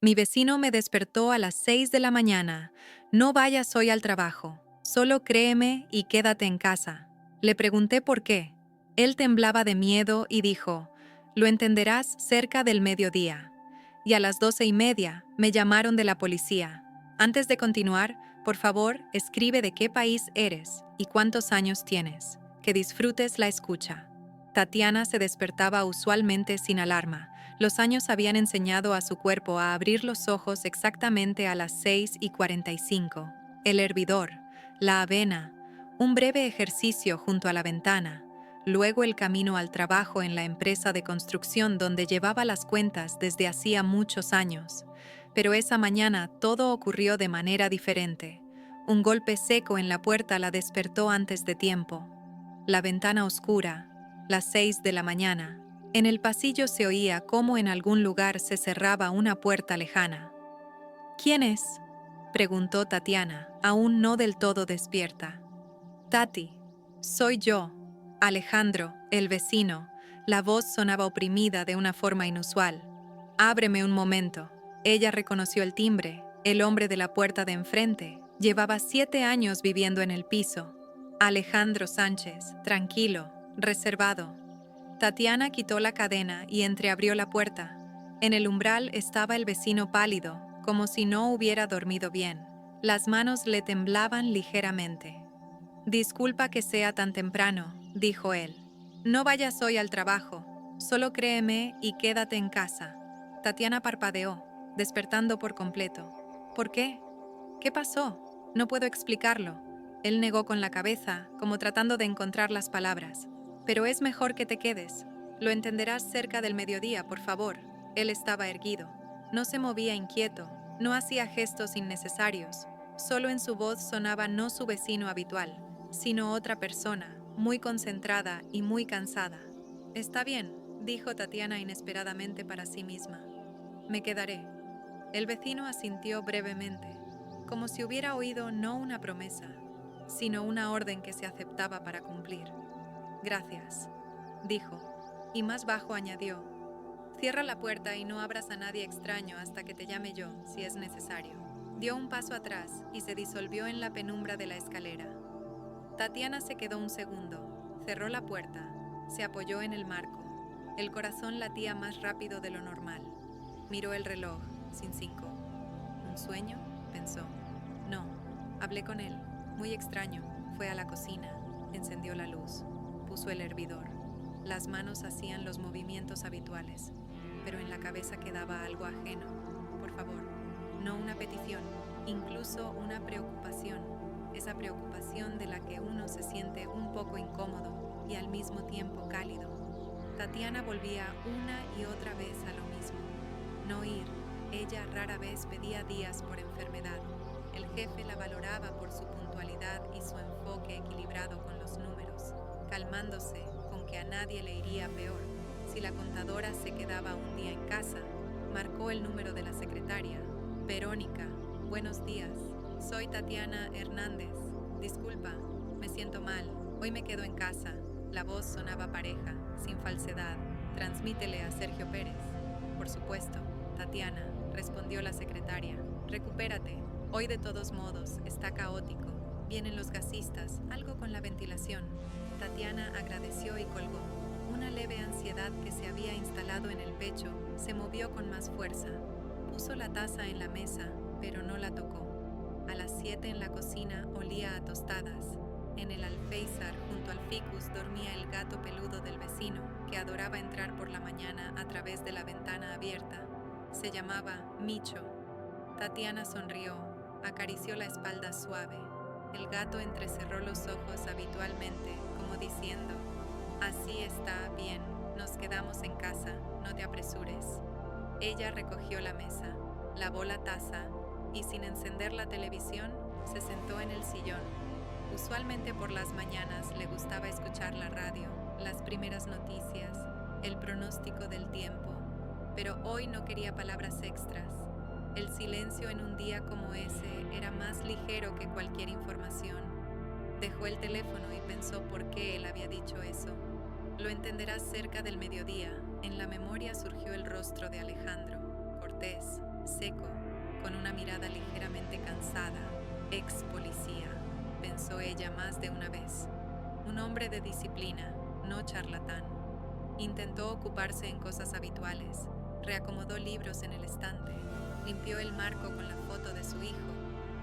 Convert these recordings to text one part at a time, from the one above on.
Mi vecino me despertó a las 6 de la mañana. No vayas hoy al trabajo. Solo créeme y quédate en casa. Le pregunté por qué. Él temblaba de miedo y dijo, lo entenderás cerca del mediodía. Y a las 12:30 me llamaron de la policía. Antes de continuar, por favor, escribe de qué país eres y cuántos años tienes. Que disfrutes la escucha. Tatiana se despertaba usualmente sin alarma. Los años habían enseñado a su cuerpo a abrir los ojos exactamente a las 6:45. El hervidor, la avena, un breve ejercicio junto a la ventana, luego el camino al trabajo en la empresa de construcción donde llevaba las cuentas desde hacía muchos años. Pero esa mañana todo ocurrió de manera diferente. Un golpe seco en la puerta la despertó antes de tiempo. La ventana oscura, las 6 de la mañana. En el pasillo se oía cómo en algún lugar se cerraba una puerta lejana. ¿Quién es?, preguntó Tatiana, aún no del todo despierta. Tati, soy yo, Alejandro, el vecino. La voz sonaba oprimida de una forma inusual. Ábreme un momento. Ella reconoció el timbre. El hombre de la puerta de enfrente llevaba 7 años viviendo en el piso. Alejandro Sánchez, tranquilo, reservado. Tatiana quitó la cadena y entreabrió la puerta. En el umbral estaba el vecino pálido, como si no hubiera dormido bien. Las manos le temblaban ligeramente. Disculpa que sea tan temprano, dijo él. No vayas hoy al trabajo, solo créeme y quédate en casa. Tatiana parpadeó, despertando por completo. ¿Por qué? ¿Qué pasó? No puedo explicarlo. Él negó con la cabeza, como tratando de encontrar las palabras. Pero es mejor que te quedes. Lo entenderás cerca del mediodía, por favor. Él estaba erguido. No se movía inquieto, no hacía gestos innecesarios. Solo en su voz sonaba no su vecino habitual, sino otra persona, muy concentrada y muy cansada. Está bien, dijo Tatiana inesperadamente para sí misma. Me quedaré. El vecino asintió brevemente, como si hubiera oído no una promesa, sino una orden que se aceptaba para cumplir. Gracias, dijo, y más bajo añadió, cierra la puerta y no abras a nadie extraño hasta que te llame yo, si es necesario. Dio un paso atrás y se disolvió en la penumbra de la escalera. Tatiana se quedó un segundo, cerró la puerta, se apoyó en el marco. El corazón latía más rápido de lo normal. Miró el reloj, sin 5. ¿Un sueño?, pensó. No, hablé con él, muy extraño. Fue a la cocina, encendió la luz, puso el hervidor. Las manos hacían los movimientos habituales, pero en la cabeza quedaba algo ajeno. Por favor, no una petición, incluso una preocupación. Esa preocupación de la que uno se siente un poco incómodo y al mismo tiempo cálido. Tatiana volvía una y otra vez a lo mismo. No ir. Ella rara vez pedía días por enfermedad. El jefe la valoraba por su puntualidad y su enfoque equilibrado con los números, calmándose con que a nadie le iría peor. Si la contadora se quedaba un día en casa, marcó el número de la secretaria. Verónica, buenos días. Soy Tatiana Hernández. Disculpa, me siento mal. Hoy me quedo en casa. La voz sonaba pareja, sin falsedad. Transmítele a Sergio Pérez. Por supuesto, Tatiana, respondió la secretaria. Recupérate. Hoy de todos modos está caótico. Vienen los gasistas, algo con la ventilación. Tatiana agradeció y colgó. Una leve ansiedad que se había instalado en el pecho se movió con más fuerza. Puso la taza en la mesa, pero no la tocó. A las 7 en la cocina olía a tostadas. En el alféizar junto al ficus dormía el gato peludo del vecino, que adoraba entrar por la mañana a través de la ventana abierta. Se llamaba Micho. Tatiana sonrió, acarició la espalda suave. El gato entrecerró los ojos habitualmente, como diciendo, así está bien, nos quedamos en casa, no te apresures. Ella recogió la mesa, lavó la taza y sin encender la televisión, se sentó en el sillón. Usualmente por las mañanas le gustaba escuchar la radio, las primeras noticias, el pronóstico del tiempo, pero hoy no quería palabras extras. El silencio en un día como ese era más ligero que cualquier información. Dejó el teléfono y pensó por qué él había dicho eso. Lo entenderás cerca del mediodía. En la memoria surgió el rostro de Alejandro, cortés, seco, con una mirada ligeramente cansada. Ex policía, pensó ella más de una vez. Un hombre de disciplina, no charlatán. Intentó ocuparse en cosas habituales, reacomodó libros en el estante, limpió el marco con la foto de su hijo,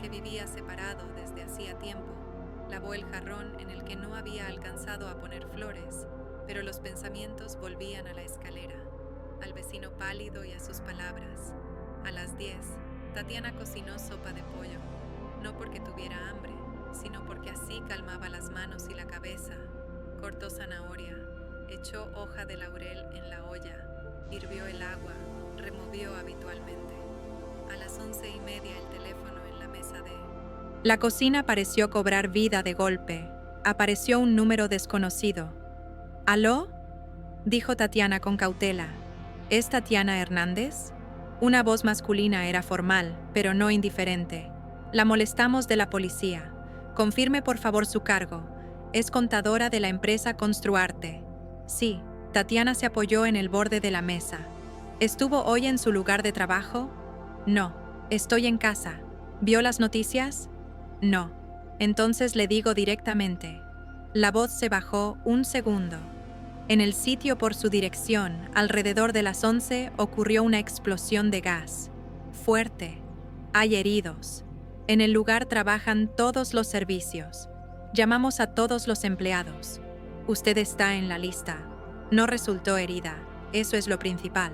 que vivía separado desde hacía tiempo, lavó el jarrón en el que no había alcanzado a poner flores, pero los pensamientos volvían a la escalera, al vecino pálido y a sus palabras. A las 10, Tatiana cocinó sopa de pollo, no porque tuviera hambre, sino porque así calmaba las manos y la cabeza. Cortó zanahoria, echó hoja de laurel en la olla, hirvió el agua, removió habitualmente. A las 11:30 el teléfono en la mesa de... La cocina pareció cobrar vida de golpe. Apareció un número desconocido. ¿Aló? Dijo Tatiana con cautela. ¿Es Tatiana Hernández? Una voz masculina era formal, pero no indiferente. La molestamos de la policía. Confirme por favor su cargo. Es contadora de la empresa Construarte. Sí, Tatiana se apoyó en el borde de la mesa. ¿Estuvo hoy en su lugar de trabajo? No, estoy en casa. ¿Vio las noticias? No. Entonces le digo directamente. La voz se bajó un segundo. En el sitio por su dirección, alrededor de las 11, ocurrió una explosión de gas. Fuerte. Hay heridos. En el lugar trabajan todos los servicios. Llamamos a todos los empleados. Usted está en la lista. No resultó herida, eso es lo principal.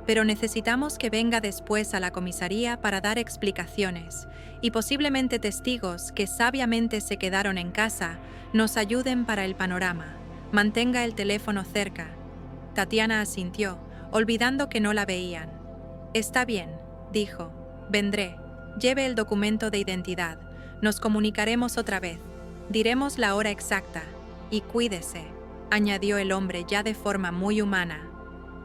Pero necesitamos que venga después a la comisaría para dar explicaciones y posiblemente testigos que sabiamente se quedaron en casa nos ayuden para el panorama. Mantenga el teléfono cerca. Tatiana asintió, olvidando que no la veían. Está bien, dijo. Vendré. Lleve el documento de identidad. Nos comunicaremos otra vez. Diremos la hora exacta. Y cuídese, añadió el hombre ya de forma muy humana.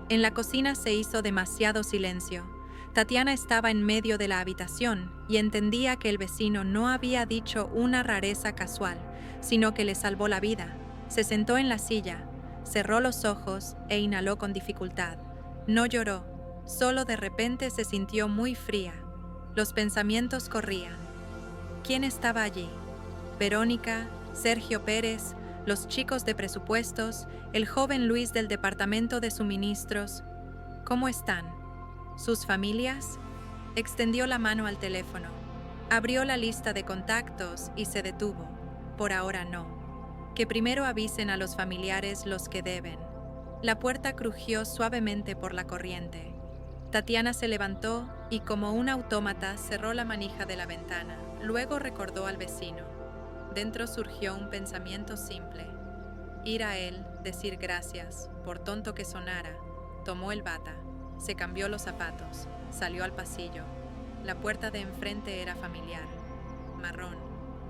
En la cocina se hizo demasiado silencio. Tatiana estaba en medio de la habitación y entendía que el vecino no había dicho una rareza casual, sino que le salvó la vida. Se sentó en la silla, cerró los ojos e inhaló con dificultad. No lloró, solo de repente se sintió muy fría. Los pensamientos corrían. ¿Quién estaba allí? Verónica, Sergio Pérez, los chicos de presupuestos, el joven Luis del departamento de suministros. ¿Cómo están? ¿Sus familias? Extendió la mano al teléfono. Abrió la lista de contactos y se detuvo. Por ahora no. Que primero avisen a los familiares los que deben. La puerta crujió suavemente por la corriente. Tatiana se levantó y como un autómata cerró la manija de la ventana. Luego recordó al vecino. Dentro surgió un pensamiento simple. Ir a él, decir gracias, por tonto que sonara. Tomó el bata, se cambió los zapatos, salió al pasillo. La puerta de enfrente era familiar. Marrón,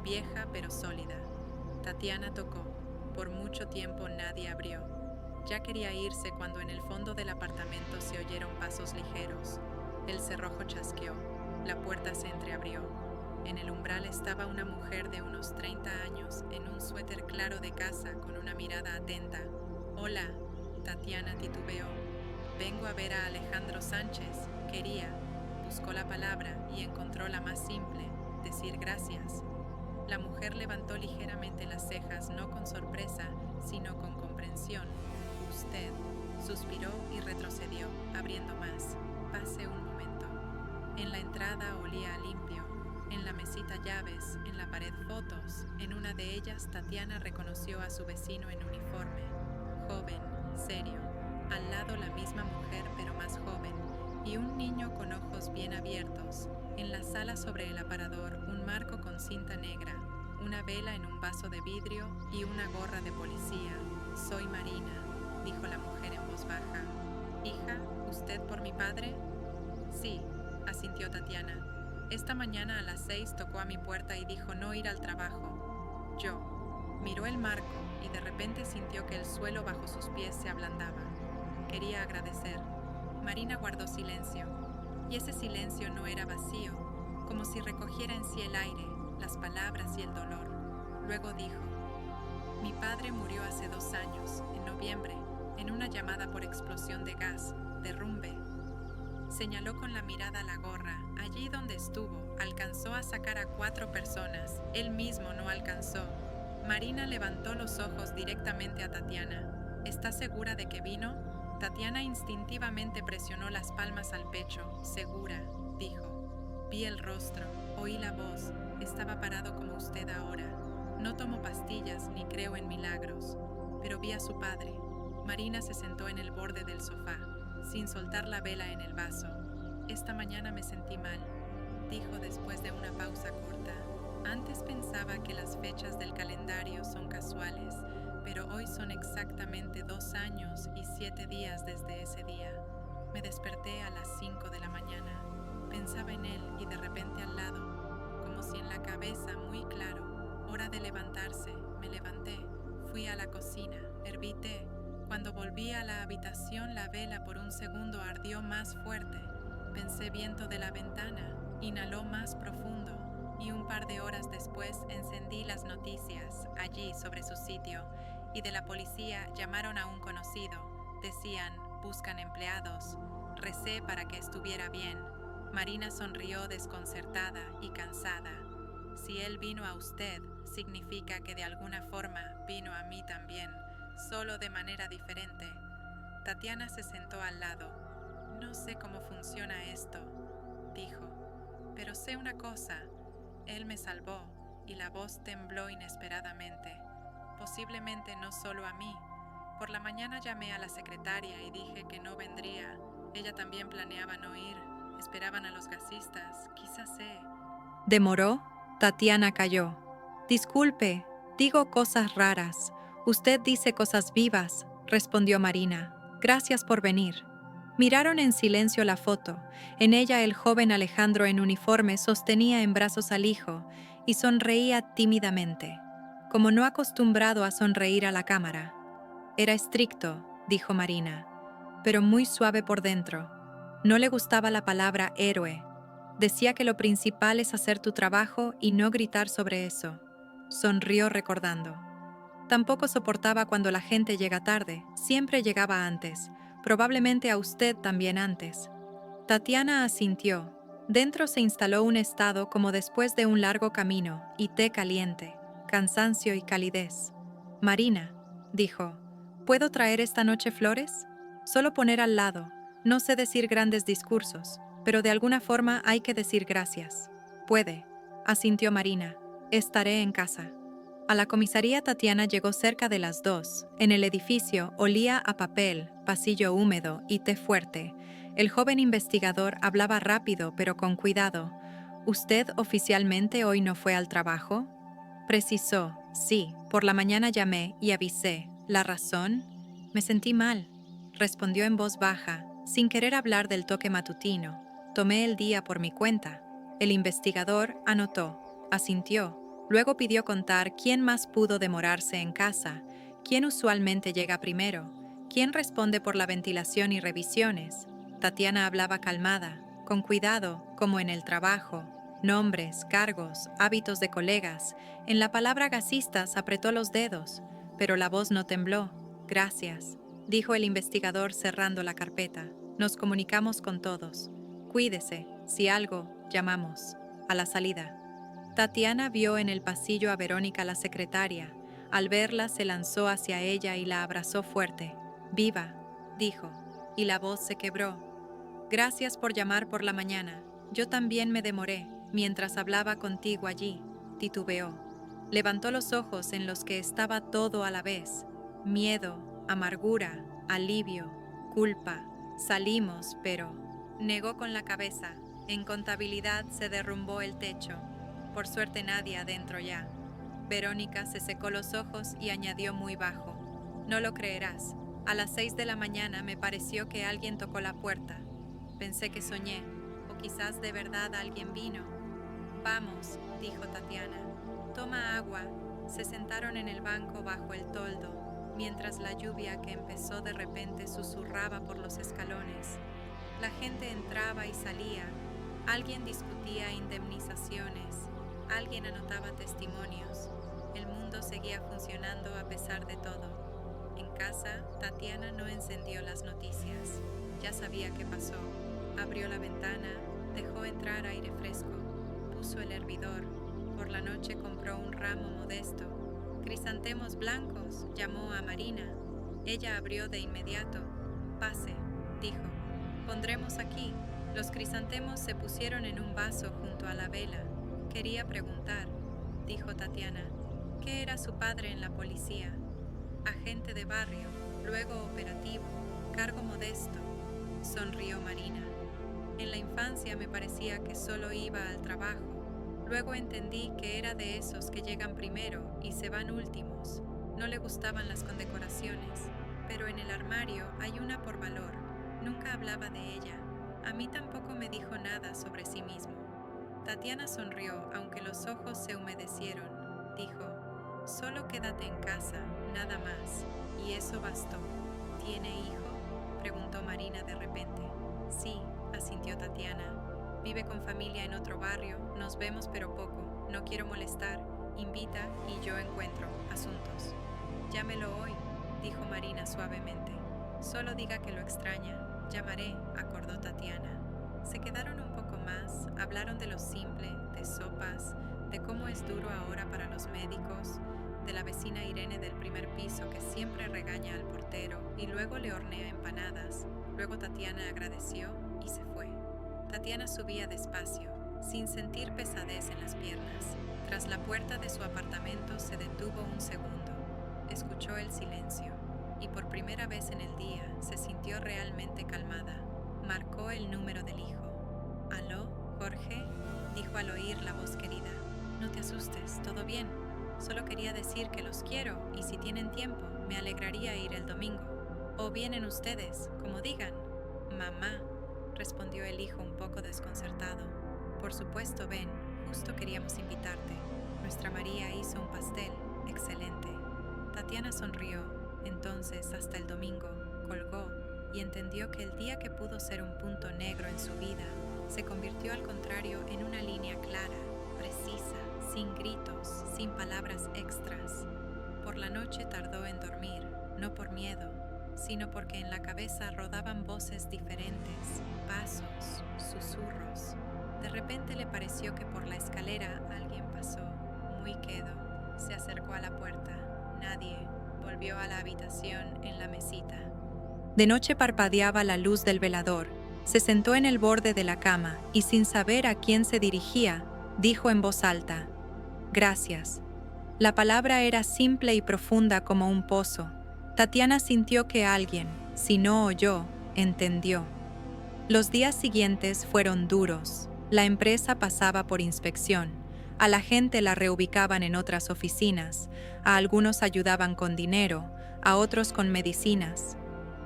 vieja pero sólida. Tatiana tocó. Por mucho tiempo nadie abrió. Ya quería irse cuando en el fondo del apartamento se oyeron pasos ligeros. El cerrojo chasqueó. La puerta se entreabrió. En el umbral estaba una mujer de unos 30 años, en un suéter claro de casa, con una mirada atenta. «Hola», Tatiana titubeó. «Vengo a ver a Alejandro Sánchez. Quería». Buscó la palabra y encontró la más simple, decir gracias. La mujer levantó ligeramente las cejas, no con sorpresa, sino con comprensión. «Usted», suspiró y retrocedió, abriendo más. «Pase un momento». En la entrada olía a limpio. En la mesita llaves, en la pared fotos. En una de ellas Tatiana reconoció a su vecino en uniforme. Joven, serio. Al lado la misma mujer pero más joven. Y un niño con ojos bien abiertos. En la sala sobre el aparador un marco con cinta negra. Una vela en un vaso de vidrio y una gorra de policía. «Soy Marina», dijo la mujer en voz baja. «Hija, ¿usted por mi padre?» «Sí», asintió Tatiana. «Esta mañana a las 6 tocó a mi puerta y dijo no ir al trabajo. Yo». Miró el marco y de repente sintió que el suelo bajo sus pies se ablandaba. Quería agradecer. Marina guardó silencio. Y ese silencio no era vacío, como si recogiera en sí el aire, las palabras y el dolor. Luego dijo: «Mi padre murió hace 2 años, en noviembre, en una llamada por explosión de gas, derrumbe». Señaló con la mirada la gorra. Allí donde estuvo, alcanzó a sacar a 4 personas. Él mismo no alcanzó. Marina levantó los ojos directamente a Tatiana. ¿Está segura de que vino? Tatiana instintivamente presionó las palmas al pecho. Segura, dijo. Vi el rostro, oí la voz. Estaba parado como usted ahora. No tomo pastillas ni creo en milagros. Pero vi a su padre. Marina se sentó en el borde del sofá, sin soltar la vela en el vaso. Esta mañana me sentí mal, dijo después de una pausa corta. Antes pensaba que las fechas del calendario son casuales, pero hoy son exactamente 2 años y 7 días desde ese día. Me desperté a las 5 de la mañana. Pensaba en él y de repente al lado, como si en la cabeza muy claro. Hora de levantarse. Me levanté. Fui a la cocina. Herví té. Cuando volví a la habitación, la vela por un segundo ardió más fuerte. Pensé viento de la ventana. Inhaló más profundo. Y un par de horas después encendí las noticias, allí sobre su sitio, y de la policía llamaron a un conocido. Decían, buscan empleados. Recé para que estuviera bien. Marina sonrió desconcertada y cansada. Si él vino a usted, significa que de alguna forma vino a mí también, solo de manera diferente. Tatiana se sentó al lado. No sé cómo funciona esto, dijo, pero sé una cosa. Él me salvó y la voz tembló inesperadamente. Posiblemente no solo a mí. Por la mañana llamé a la secretaria y dije que no vendría. Ella también planeaba no ir. Esperaban a los gasistas. Quizás sé. Demoró. Tatiana calló. Disculpe, digo cosas raras. Usted dice cosas vivas, respondió Marina. Gracias por venir. Miraron en silencio la foto. En ella el joven Alejandro en uniforme sostenía en brazos al hijo y sonreía tímidamente, como no acostumbrado a sonreír a la cámara. Era estricto, dijo Marina, pero muy suave por dentro. No le gustaba la palabra héroe. Decía que lo principal es hacer tu trabajo y no gritar sobre eso. Sonrió recordando. Tampoco soportaba cuando la gente llega tarde, siempre llegaba antes, probablemente a usted también antes. Tatiana asintió. Dentro se instaló un estado como después de un largo camino, y té caliente, cansancio y calidez. Marina, dijo, ¿puedo traer esta noche flores? Solo poner al lado. No sé decir grandes discursos, pero de alguna forma hay que decir gracias. Puede, asintió Marina. Estaré en casa. A la comisaría Tatiana llegó cerca de las 2. En el edificio olía a papel, pasillo húmedo y té fuerte. El joven investigador hablaba rápido pero con cuidado. ¿Usted oficialmente hoy no fue al trabajo? Precisó. Sí, por la mañana llamé y avisé. ¿La razón? Me sentí mal, respondió en voz baja, sin querer hablar del toque matutino. Tomé el día por mi cuenta. El investigador anotó, asintió. Luego pidió contar quién más pudo demorarse en casa, quién usualmente llega primero, quién responde por la ventilación y revisiones. Tatiana hablaba calmada, con cuidado, como en el trabajo. Nombres, cargos, hábitos de colegas. En la palabra gasistas apretó los dedos, pero la voz no tembló. Gracias, dijo el investigador cerrando la carpeta. Nos comunicamos con todos. Cuídese, si algo, llamamos. A la salida. Tatiana vio en el pasillo a Verónica la secretaria. Al verla se lanzó hacia ella y la abrazó fuerte. «Viva», dijo, y la voz se quebró. «Gracias por llamar por la mañana. Yo también me demoré, mientras hablaba contigo allí», titubeó. Levantó los ojos en los que estaba todo a la vez. Miedo, amargura, alivio, culpa. Salimos, pero... Negó con la cabeza. En contabilidad se derrumbó el techo. Por suerte nadie adentro ya. Verónica se secó los ojos y añadió muy bajo. No lo creerás. A las 6 de la mañana me pareció que alguien tocó la puerta. Pensé que soñé, o quizás de verdad alguien vino. Vamos, dijo Tatiana. Toma agua. Se sentaron en el banco bajo el toldo, mientras la lluvia que empezó de repente susurraba por los escalones. La gente entraba y salía. Alguien discutía indemnizaciones. Alguien anotaba testimonios. El mundo seguía funcionando a pesar de todo. En casa, Tatiana no encendió las noticias. Ya sabía qué pasó. Abrió la ventana, dejó entrar aire fresco, puso el hervidor. Por la noche compró un ramo modesto. «Crisantemos blancos», llamó a Marina. Ella abrió de inmediato. «Pase», dijo. «Pondremos aquí». Los crisantemos se pusieron en un vaso junto a la vela. «Quería preguntar», dijo Tatiana, «¿qué era su padre en la policía?» «Agente de barrio, luego operativo, cargo modesto», sonrió Marina. «En la infancia me parecía que solo iba al trabajo. Luego entendí que era de esos que llegan primero y se van últimos. No le gustaban las condecoraciones, pero en el armario hay una por valor. Nunca hablaba de ella. A mí tampoco me dijo nada sobre sí mismo». Tatiana sonrió, aunque los ojos se humedecieron. Dijo: «Solo quédate en casa, nada más». Y eso bastó. «¿Tiene hijo?», preguntó Marina de repente. «Sí», asintió Tatiana. «Vive con familia en otro barrio, nos vemos pero poco. No quiero molestar. Invita y yo encuentro asuntos». «Llámelo hoy», dijo Marina suavemente. «Solo diga que lo extraña». «Llamaré», acordó Tatiana. Se quedaron un poco más, hablaron de lo simple, de sopas, de cómo es duro ahora para los médicos, de la vecina Irene del primer piso que siempre regaña al portero y luego le hornea empanadas. Luego Tatiana agradeció y se fue. Tatiana subía despacio, sin sentir pesadez en las piernas. Tras la puerta de su apartamento se detuvo un segundo. Escuchó el silencio y por primera vez en el día se sintió realmente calmada. Marcó el número del hijo. «¿Aló, Jorge?», dijo al oír la voz querida. «No te asustes, todo bien. Solo quería decir que los quiero y si tienen tiempo, me alegraría ir el domingo. O vienen ustedes, como digan». «Mamá», respondió el hijo un poco desconcertado. «Por supuesto, ven. Justo queríamos invitarte. Nuestra María hizo un pastel. Excelente». Tatiana sonrió. Entonces, hasta el domingo, colgó y entendió que el día que pudo ser un punto negro en su vida, se convirtió al contrario en una línea clara, precisa, sin gritos, sin palabras extras. Por la noche tardó en dormir, no por miedo, sino porque en la cabeza rodaban voces diferentes, pasos, susurros. De repente le pareció que por la escalera alguien pasó, muy quedo. Se acercó a la puerta. Nadie. Volvió a la habitación en la mesita. De noche parpadeaba la luz del velador. Se sentó en el borde de la cama y sin saber a quién se dirigía, dijo en voz alta: «Gracias». La palabra era simple y profunda como un pozo. Tatiana sintió que alguien, si no oyó, entendió. Los días siguientes fueron duros. La empresa pasaba por inspección. A la gente la reubicaban en otras oficinas. A algunos ayudaban con dinero, a otros con medicinas.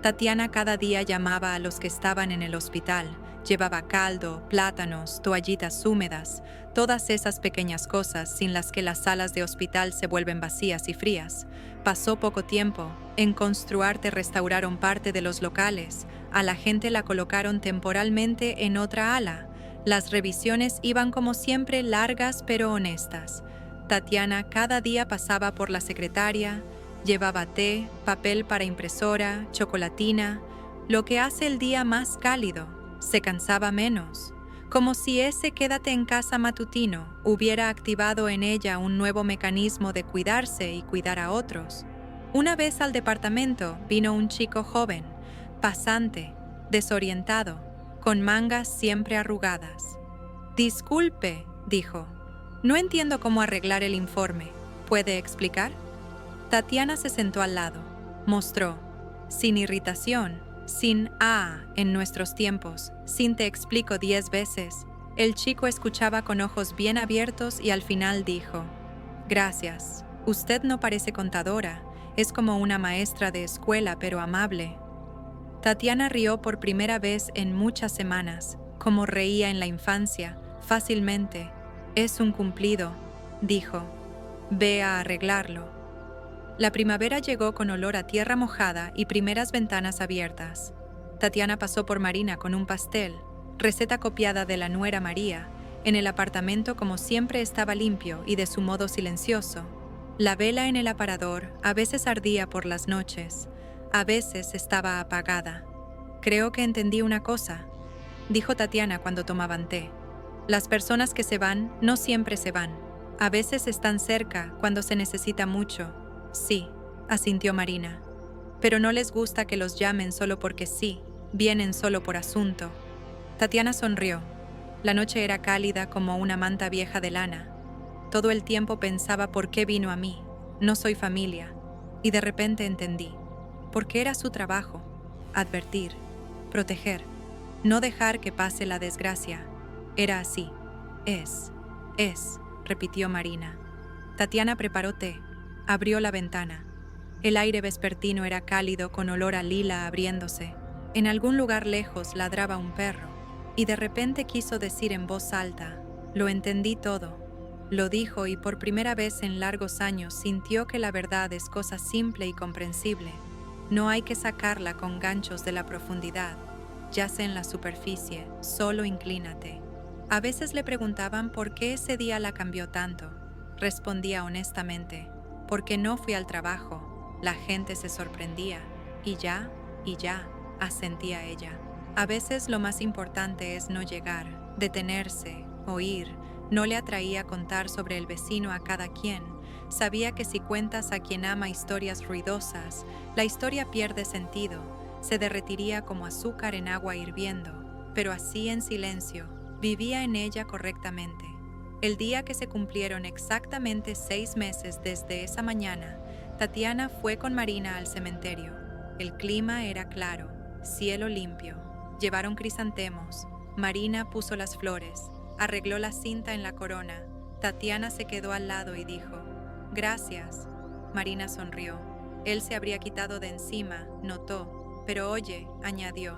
Tatiana cada día llamaba a los que estaban en el hospital. Llevaba caldo, plátanos, toallitas húmedas, todas esas pequeñas cosas sin las que las salas de hospital se vuelven vacías y frías. Pasó poco tiempo. En Construarte restauraron parte de los locales. A la gente la colocaron temporalmente en otra ala. Las revisiones iban como siempre largas pero honestas. Tatiana cada día pasaba por la secretaria, llevaba té, papel para impresora, chocolatina, lo que hace el día más cálido. Se cansaba menos, como si ese quédate en casa matutino hubiera activado en ella un nuevo mecanismo de cuidarse y cuidar a otros. Una vez al departamento vino un chico joven, pasante, desorientado, con mangas siempre arrugadas. «Disculpe», dijo, «no entiendo cómo arreglar el informe. ¿Puede explicar?». Tatiana se sentó al lado. Mostró, sin irritación, sin en nuestros tiempos, sin te explico 10 veces. El chico escuchaba con ojos bien abiertos y al final dijo: «Gracias. Usted no parece contadora. Es como una maestra de escuela, pero amable». Tatiana rió por primera vez en muchas semanas, como reía en la infancia, fácilmente. «Es un cumplido», dijo. «Ve a arreglarlo». La primavera llegó con olor a tierra mojada y primeras ventanas abiertas. Tatiana pasó por Marina con un pastel, receta copiada de la nuera María. En el apartamento, como siempre, estaba limpio y de su modo silencioso. La vela en el aparador a veces ardía por las noches, a veces estaba apagada. Creo que entendí una cosa. dijo Tatiana cuando tomaban té. Las personas que se van no siempre se van. A veces están cerca cuando se necesita mucho. Sí, asintió Marina. Pero no les gusta que los llamen solo porque sí, vienen solo por asunto. Tatiana sonrió. La noche era cálida como una manta vieja de lana. Todo el tiempo pensaba por qué vino a mí. No soy familia. Y de repente entendí. Porque era su trabajo. Advertir. Proteger. No dejar que pase la desgracia. Era así. Es, repitió Marina. Tatiana preparó té. Abrió la ventana. El aire vespertino era cálido con olor a lila abriéndose. En algún lugar lejos ladraba un perro. Y de repente quiso decir en voz alta, lo entendí todo. Lo dijo y por primera vez en largos años sintió que la verdad es cosa simple y comprensible. No hay que sacarla con ganchos de la profundidad. Yace en la superficie, solo inclínate. A veces le preguntaban por qué ese día la cambió tanto. Respondía honestamente, porque no fui al trabajo. La gente se sorprendía. Y ya, asentía ella. A veces lo más importante es no llegar, detenerse, oír. No le atraía contar sobre el vecino a cada quien. Sabía que si cuentas a quien ama historias ruidosas, la historia pierde sentido, se derretiría como azúcar en agua hirviendo, pero así en silencio, vivía en ella correctamente. El día que se cumplieron exactamente 6 meses desde esa mañana, Tatiana fue con Marina al cementerio. El clima era claro, cielo limpio. Llevaron crisantemos. Marina puso las flores, arregló la cinta en la corona. Tatiana se quedó al lado y dijo, «Gracias». Marina sonrió. Él se habría quitado de encima, notó. «Pero oye», añadió.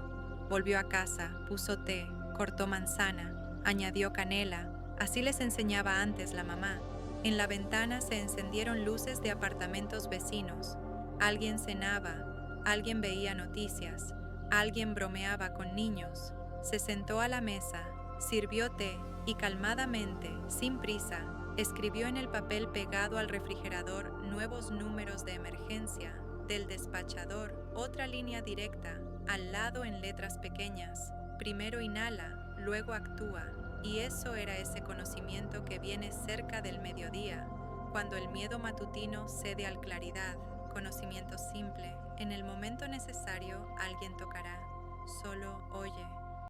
Volvió a casa, puso té, cortó manzana, añadió canela. Así les enseñaba antes la mamá. En la ventana se encendieron luces de apartamentos vecinos. Alguien cenaba, alguien veía noticias, alguien bromeaba con niños. Se sentó a la mesa, sirvió té y calmadamente, sin prisa, escribió en el papel pegado al refrigerador nuevos números de emergencia. Del despachador, otra línea directa, al lado en letras pequeñas. Primero inhala, luego actúa. Y eso era ese conocimiento que viene cerca del mediodía, cuando el miedo matutino cede al claridad. Conocimiento simple, en el momento necesario alguien tocará. Solo oye.